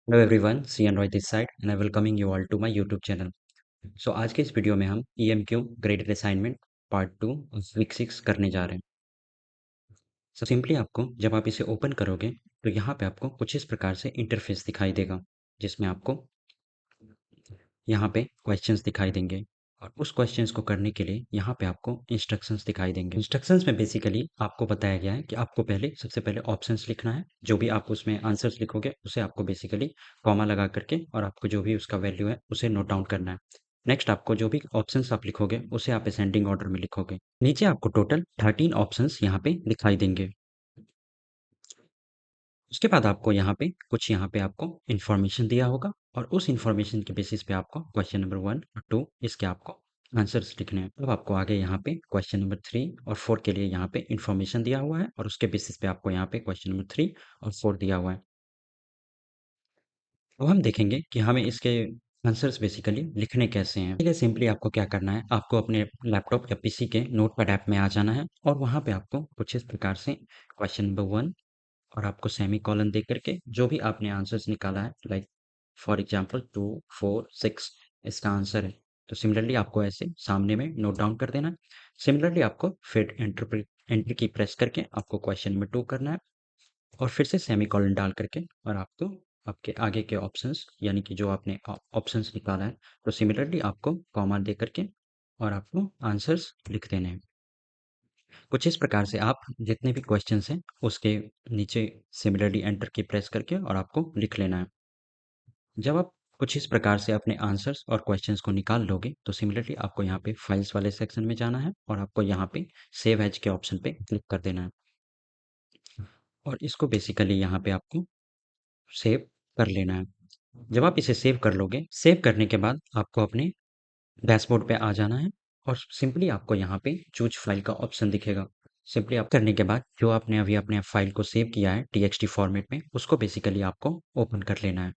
Hello everyone, C N Roy this side and I welcoming you all to my YouTube channel. So आज के इस video में हम EMQ graded assignment part 2 week 6 करने जा रहे हैं। सो सिंपली आपको जब आप इसे ओपन करोगे तो यहाँ पे आपको कुछ इस प्रकार से इंटरफेस दिखाई देगा, जिसमें आपको यहाँ पे क्वेश्चंस दिखाई देंगे और उस क्वेश्चंस को करने के लिए यहाँ पे आपको इंस्ट्रक्शंस दिखाई देंगे। इंस्ट्रक्शंस में बेसिकली आपको बताया गया है कि आपको सबसे पहले ऑप्शंस लिखना है। जो भी आप उसमें आंसर्स लिखोगे उसे आपको बेसिकली कॉमा लगा करके और आपको जो भी उसका वैल्यू है उसे नोट डाउन करना है। नेक्स्ट आपको जो भी ऑप्शंस आप लिखोगे उसे आप असेंडिंग ऑर्डर में लिखोगे। नीचे आपको टोटल 13 ऑप्शंस यहाँ पे दिखाई देंगे। उसके बाद आपको यहाँ पे आपको इन्फॉर्मेशन दिया होगा और उस इन्फॉर्मेशन के बेसिस पे आपको क्वेश्चन नंबर 1 और 2 इसके आपको आंसर्स लिखने हैं। अब आपको आगे यहाँ पे क्वेश्चन नंबर 3 और 4 के लिए यहाँ पे इन्फॉर्मेशन दिया हुआ है और उसके बेसिस पे आपको यहाँ पे क्वेश्चन नंबर 3 और 4 दिया हुआ है। अब हम देखेंगे कि हमें इसके आंसर्स बेसिकली लिखने कैसे हैं। ठीक सिंपली आपको क्या करना है, आपको अपने लैपटॉप या पीसी के नोटपैड ऐप में आ जाना है और वहाँ पे आपको कुछ इस प्रकार से क्वेश्चन नंबर 1 और आपको सेमी कॉलन दे करके जो भी आपने आंसर्स निकाला है, लाइक फॉर एग्जांपल 2 4 6 इसका आंसर है। तो सिमिलरली आपको ऐसे सामने में नोट डाउन कर देना है। सिमिलरली आपको फिर एंटर की प्रेस करके आपको क्वेश्चन नंबर 2 करना है और फिर से सेमी कॉलन डाल करके और आपको आपके आगे के ऑप्शंस यानी कि जो आपने ऑप्शंस निकाला है तो सिमिलरली आपको कॉमा दे करके और आपको आंसर्स लिख देने हैं। कुछ इस प्रकार से आप जितने भी क्वेश्चंस हैं उसके नीचे सिमिलरली एंटर की प्रेस करके और आपको लिख लेना है। जब आप कुछ इस प्रकार से अपने आंसर्स और क्वेश्चंस को निकाल लोगे तो सिमिलरली आपको यहाँ पे फाइल्स वाले सेक्शन में जाना है और आपको यहाँ पे सेव एज के ऑप्शन पे क्लिक कर देना है और इसको बेसिकली यहाँ पे आपको सेव कर लेना है। जब आप इसे सेव कर लोगे, सेव करने के बाद आपको अपने डैशबोर्ड पे आ जाना है और सिंपली आपको यहाँ पे चूज फाइल का ऑप्शन दिखेगा। सिंपली आप करने के बाद जो आपने अभी अपने फाइल को सेव किया है TXT फॉर्मेट में उसको बेसिकली आपको ओपन कर लेना है।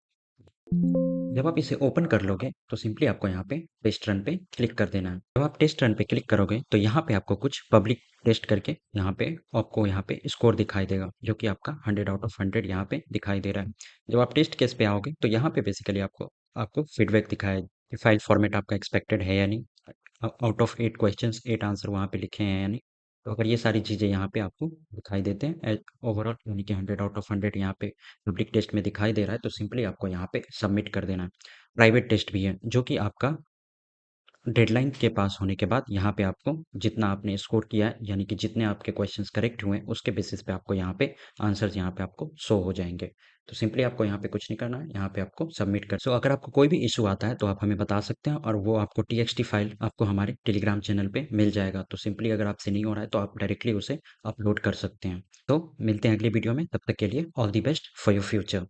जब आप इसे ओपन कर लोगे तो सिंपली आपको यहाँ पे टेस्ट रन पे क्लिक कर देना है। जब आप टेस्ट रन पे क्लिक करोगे तो यहाँ पे आपको कुछ पब्लिक टेस्ट करके यहाँ पे स्कोर दिखाई देगा जो कि आपका 100 आउट ऑफ 100 यहाँ पे दिखाई दे रहा है। जब आप टेस्ट केस पे आओगे तो यहाँ पे बेसिकली आपको आपको फीडबैक दिखाया कि फाइल फॉर्मेट आपका एक्सपेक्टेड है या नहीं, आउट ऑफ 8 क्वेश्चंस 8 आंसर वहाँ पे लिखे हैं या नहीं। तो अगर ये सारी चीज़ें यहाँ पे आपको दिखाई देते हैं ओवरऑल यानी कि 100 आउट ऑफ 100 यहाँ पे पब्लिक टेस्ट में दिखाई दे रहा है तो सिंपली आपको यहाँ पे सबमिट कर देना है। प्राइवेट टेस्ट भी है जो कि आपका डेडलाइन के पास होने के बाद यहाँ पे आपको जितना आपने स्कोर किया है यानी कि जितने आपके क्वेश्चंस करेक्ट हुए उसके बेसिस पे आपको यहाँ पे आंसर्स यहाँ पे आपको शो हो जाएंगे। तो सिंपली आपको यहाँ पे कुछ नहीं करना है, यहाँ पे आपको सबमिट कर। अगर आपको कोई भी इशू आता है तो आप हमें बता सकते हैं और वो आपको TXT फाइल आपको हमारे टेलीग्राम चैनल पे मिल जाएगा। तो सिंपली अगर आपसे नहीं हो रहा है तो आप डायरेक्टली उसे अपलोड कर सकते हैं। तो मिलते हैं अगली वीडियो में, तब तक के लिए all the best for your future.